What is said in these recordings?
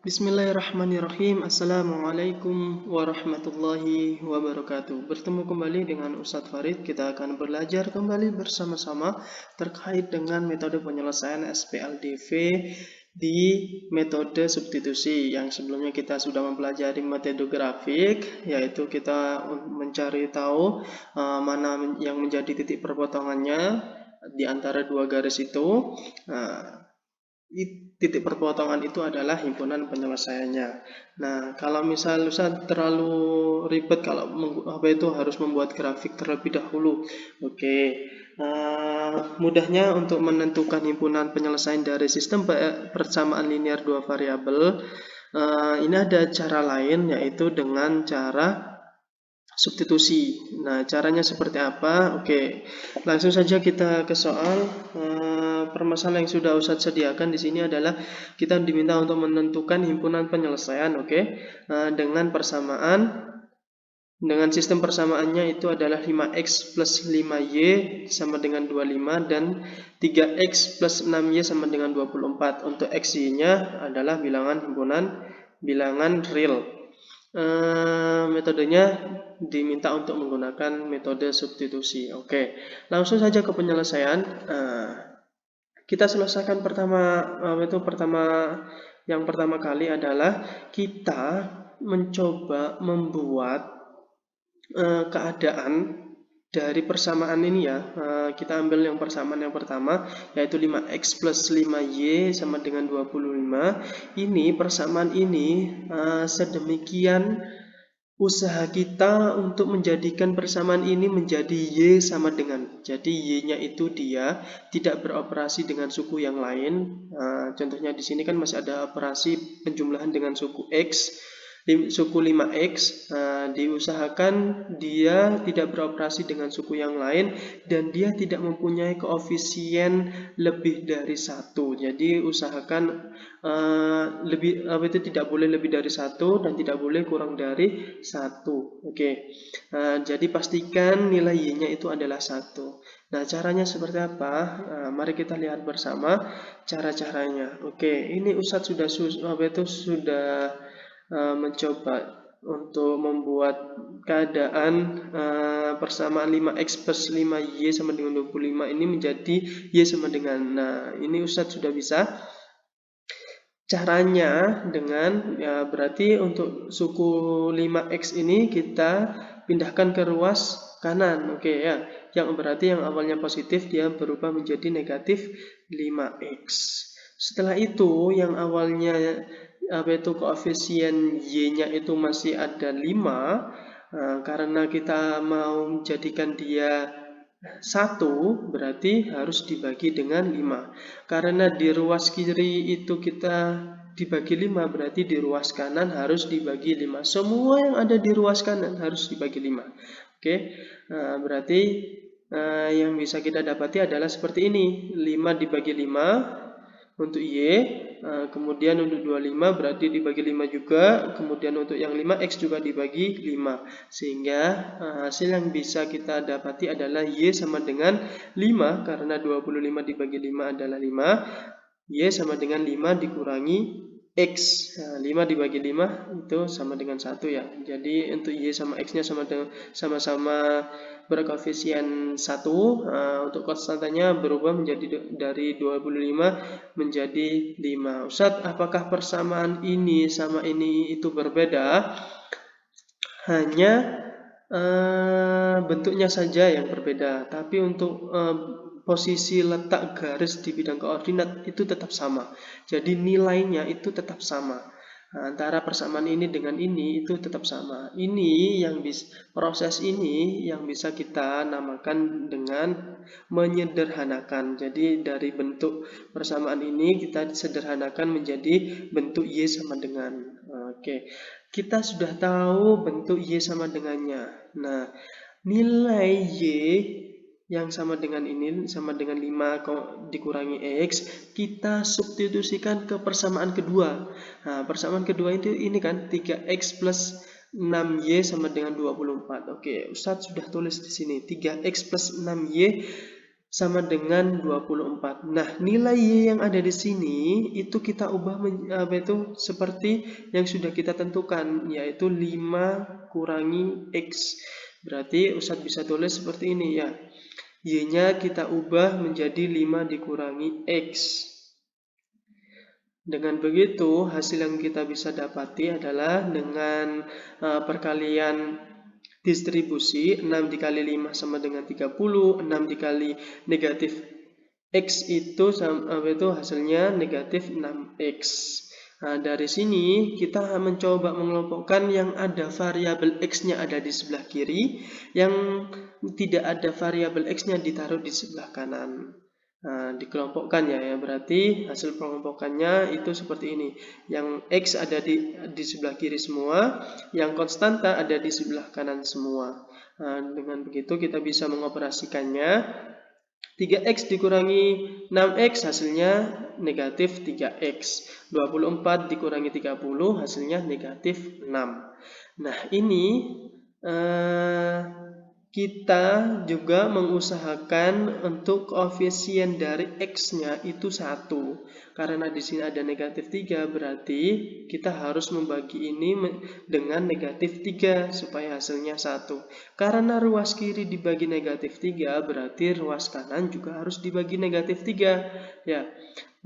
Bismillahirrahmanirrahim. Assalamualaikum warahmatullahi wabarakatuh. Bertemu kembali dengan Ustadz Farid. Kita akan belajar kembali bersama-sama terkait dengan metode penyelesaian SPLDV di metode substitusi. Yang sebelumnya kita sudah mempelajari metode grafik, yaitu kita mencari tahu mana yang menjadi titik perpotongannya di antara dua garis itu. Titik perpotongan itu adalah himpunan penyelesaiannya. Nah, kalau misal Ustaz terlalu ribet kalau harus membuat grafik terlebih dahulu. Oke. Mudahnya untuk menentukan himpunan penyelesaian dari sistem persamaan linear dua variabel, ini ada cara lain, yaitu dengan cara substitusi. Nah, caranya seperti apa? Oke, langsung saja kita ke soal. Permasalahan yang sudah Ustadz sediakan di sini adalah kita diminta untuk menentukan himpunan penyelesaian, oke? Dengan sistem persamaannya itu adalah 5x plus 5y sama dengan 25 dan 3x plus 6y sama dengan 24. Untuk x-y-nya adalah bilangan real. Metodenya diminta untuk menggunakan metode substitusi. Oke, langsung saja ke penyelesaian. Kita selesaikan yang pertama kali adalah kita mencoba membuat keadaan dari persamaan ini ya. Kita ambil yang persamaan yang pertama, yaitu 5x plus 5y sama dengan 25. Ini persamaan ini sedemikian usaha kita untuk menjadikan persamaan ini menjadi y sama dengan. Jadi y-nya itu dia tidak beroperasi dengan suku yang lain. Contohnya di sini kan masih ada operasi penjumlahan dengan suku x, suku 5x. Diusahakan dia tidak beroperasi dengan suku yang lain dan dia tidak mempunyai koefisien lebih dari 1. Jadi usahakan tidak boleh lebih dari 1 dan tidak boleh kurang dari 1. Oke. Jadi pastikan nilai y-nya itu adalah 1. Nah, caranya seperti apa? Mari kita lihat bersama cara-caranya. Oke, ini Ustadz sudah mencoba untuk membuat keadaan persamaan 5x plus 5y sama dengan 25 ini menjadi y sama dengan. Nah, ini Ustadz sudah bisa. Caranya dengan berarti untuk suku 5x ini kita pindahkan ke ruas kanan. Oke ya. Yang berarti yang awalnya positif dia berubah menjadi negatif 5x. Setelah itu yang awalnya koefisien y-nya itu masih ada 5, karena kita mau menjadikan dia 1, berarti harus dibagi dengan 5. Karena di ruas kiri itu kita dibagi 5, berarti di ruas kanan harus dibagi 5. Semua yang ada di ruas kanan harus dibagi 5. Oke, berarti yang bisa kita dapati adalah seperti ini. 5 dibagi 5 untuk y. Kemudian untuk 25 berarti dibagi 5 juga. Kemudian untuk yang 5x juga dibagi 5. Sehingga hasil yang bisa kita dapati adalah y sama dengan 5. Karena 25 dibagi 5 adalah 5. Y sama dengan 5 dikurangi x. 5 dibagi 5 itu sama dengan 1 ya. Jadi untuk y sama x-nya sama-sama berkoefisien 1. Untuk konstantanya berubah menjadi dari 25 menjadi 5. Ustadz, apakah persamaan ini sama ini itu berbeda? Hanya bentuknya saja yang berbeda, tapi untuk posisi letak garis di bidang koordinat itu tetap sama. Jadi nilainya itu tetap sama. Antara persamaan ini dengan ini itu tetap sama. Proses ini yang bisa kita namakan dengan menyederhanakan. Jadi dari bentuk persamaan ini kita sederhanakan menjadi bentuk y sama dengan. Oke. Kita sudah tahu bentuk y sama dengannya. Nah, nilai y yang sama dengan ini, sama dengan 5 dikurangi x, kita substitusikan ke persamaan kedua. Nah, persamaan kedua ini kan 3x plus 6y sama dengan 24. Oke, Ustadz sudah tulis di sini 3x plus 6y sama dengan 24. Nah, nilai Y yang ada di sini itu kita ubah seperti yang sudah kita tentukan, yaitu 5 kurangi X. Berarti Ustadz bisa tulis seperti ini ya. Y-nya kita ubah menjadi 5 dikurangi X. Dengan begitu, hasil yang kita bisa dapati adalah dengan perkalian distribusi 6 dikali 5 sama dengan 30, 6 dikali negatif X itu hasilnya negatif 6X. Nah, dari sini kita mencoba mengelompokkan yang ada variabel X-nya ada di sebelah kiri, yang tidak ada variabel X-nya ditaruh di sebelah kanan. Nah, dikelompokkan ya, berarti hasil pengelompokannya itu seperti ini. Yang X ada di sebelah kiri semua, yang konstanta ada di sebelah kanan semua. Nah, dengan begitu kita bisa mengoperasikannya. 3X dikurangi 6X hasilnya negatif 3X. 24 dikurangi 30 hasilnya negatif 6. Nah, ini kita juga mengusahakan untuk koefisien dari X-nya itu 1. Karena di sini ada negatif 3, berarti kita harus membagi ini dengan negatif 3 supaya hasilnya 1. Karena ruas kiri dibagi negatif 3, berarti ruas kanan juga harus dibagi negatif 3. Ya.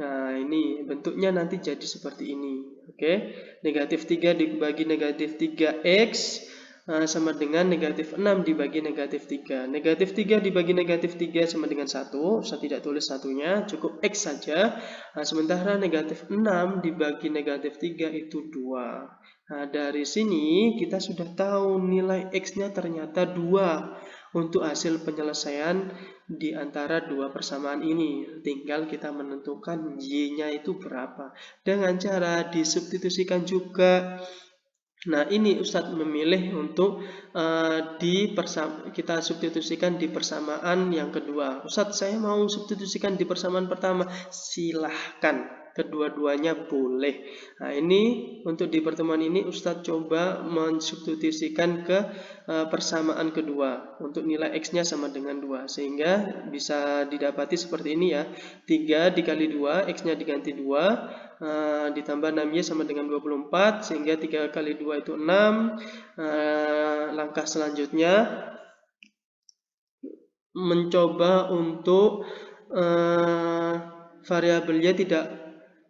Nah, ini bentuknya nanti jadi seperti ini. Oke. Negatif 3 dibagi negatif 3X sama dengan negatif 6 dibagi negatif 3. Negatif 3 dibagi negatif 3 sama dengan 1. Saya tidak tulis satunya, cukup X saja. Sementara negatif 6 dibagi negatif 3 itu 2. Nah, dari sini kita sudah tahu nilai X-nya ternyata 2 untuk hasil penyelesaian di antara dua persamaan ini. Tinggal kita menentukan Y-nya itu berapa. Dengan cara disubstitusikan juga. Nah, ini Ustadz memilih untuk kita substitusikan di persamaan yang kedua. Ustadz, saya mau substitusikan di persamaan pertama. Silahkan, kedua-duanya boleh. Nah, ini untuk di pertemuan ini Ustadz coba mensubstitusikan ke persamaan kedua untuk nilai X-nya sama dengan 2, sehingga bisa didapati seperti ini ya. 3 dikali 2, X-nya diganti 2, ditambah 6Y sama dengan 24, sehingga 3 kali 2 itu 6. Langkah selanjutnya mencoba untuk variabelnya tidak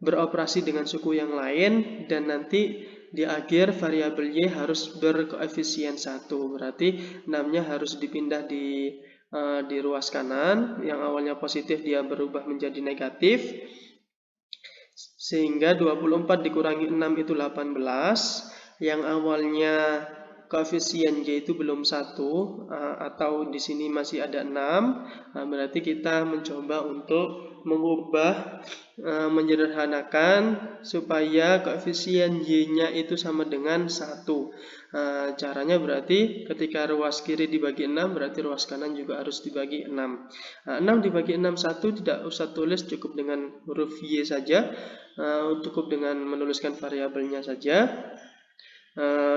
beroperasi dengan suku yang lain, dan nanti di akhir variabel Y harus berkoefisien 1. Berarti 6-nya harus dipindah di ruas kanan, yang awalnya positif dia berubah menjadi negatif. Sehingga 24 dikurangi 6 itu 18. Yang awalnya koefisien Y itu belum 1, atau di sini masih ada 6. Berarti kita mencoba untuk mengubah, menyederhanakan supaya koefisien Y-nya itu sama dengan 1. Caranya berarti ketika ruas kiri dibagi 6, berarti ruas kanan juga harus dibagi 6. 6 dibagi 6 1 tidak usah tulis, cukup dengan huruf Y saja, cukup dengan menuliskan variabelnya saja.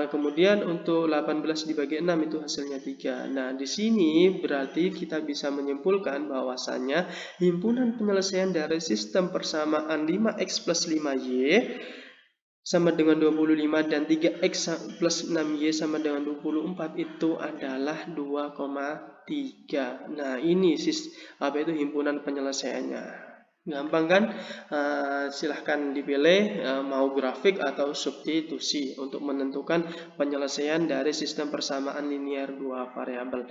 Kemudian untuk 18 dibagi 6 itu hasilnya 3. Nah, di sini berarti kita bisa menyimpulkan bahwasannya himpunan penyelesaian dari sistem persamaan 5X plus 5Y sama dengan 25 dan 3X plus 6Y sama dengan 24 itu adalah 2,3. Nah, ini himpunan penyelesaiannya. Gampang kan? Silahkan dipilih mau grafik atau substitusi untuk menentukan penyelesaian dari sistem persamaan linear dua variabel.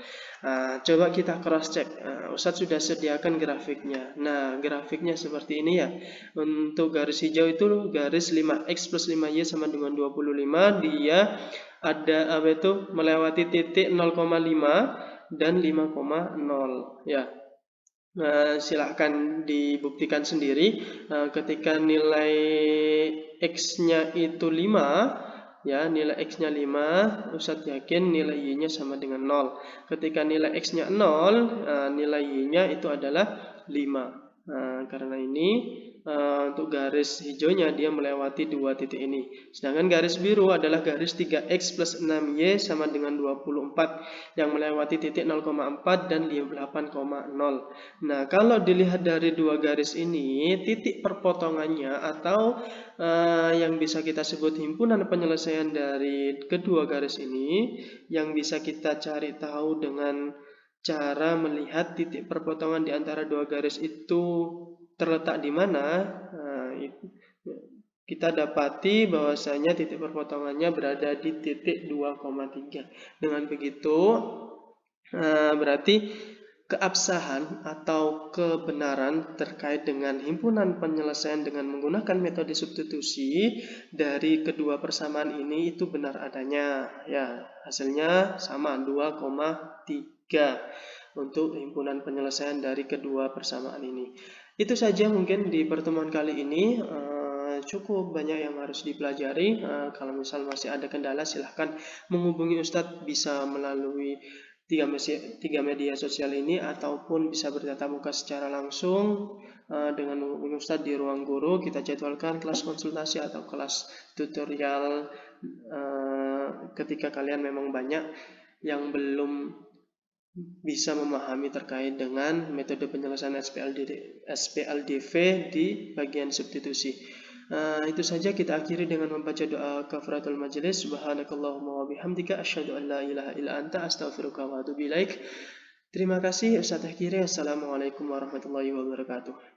Coba kita cross check. Ustadz sudah sediakan grafiknya. Nah, grafiknya seperti ini ya. Untuk garis hijau itu garis 5X plus 5Y sama dengan 25. Dia ada melewati titik 0,5 dan 5,0 ya. Silahkan dibuktikan sendiri. Ketika nilai X-nya itu 5, ya, nilai X-nya 5, Ustadz yakin nilai Y-nya sama dengan 0. Ketika nilai X-nya 0, nilai Y-nya itu adalah 5. Karena ini untuk garis hijaunya dia melewati dua titik ini. Sedangkan garis biru adalah garis 3x plus 6y sama dengan 24 yang melewati titik 0,4 dan 8,0. Nah, kalau dilihat dari dua garis ini, titik perpotongannya atau yang bisa kita sebut himpunan penyelesaian dari kedua garis ini yang bisa kita cari tahu dengan cara melihat titik perpotongan di antara dua garis itu terletak di mana. Kita dapati bahwasanya titik perpotongannya berada di titik 2,3. Dengan begitu, berarti keabsahan atau kebenaran terkait dengan himpunan penyelesaian dengan menggunakan metode substitusi dari kedua persamaan ini itu benar adanya. Ya, hasilnya sama 2,3 untuk himpunan penyelesaian dari kedua persamaan ini. Itu saja mungkin di pertemuan kali ini. Cukup banyak yang harus dipelajari. Kalau misal masih ada kendala, silahkan menghubungi Ustadz, bisa melalui tiga media sosial ini ataupun bisa bertatap muka secara langsung dengan menghubungi Ustadz di ruang guru. Kita jadwalkan kelas konsultasi atau kelas tutorial ketika kalian memang banyak yang belum bisa memahami terkait dengan metode penyelesaian SPLDV di bagian substitusi. Itu saja, kita akhiri dengan membaca doa kafaratul majelis. Subhanakallahumma wa bihamdika asyhadu an la ilaha illa anta astaghfiruka wa atubu ilaik. Terima kasih, Ustaz akhiri. Assalamualaikum warahmatullahi wabarakatuh.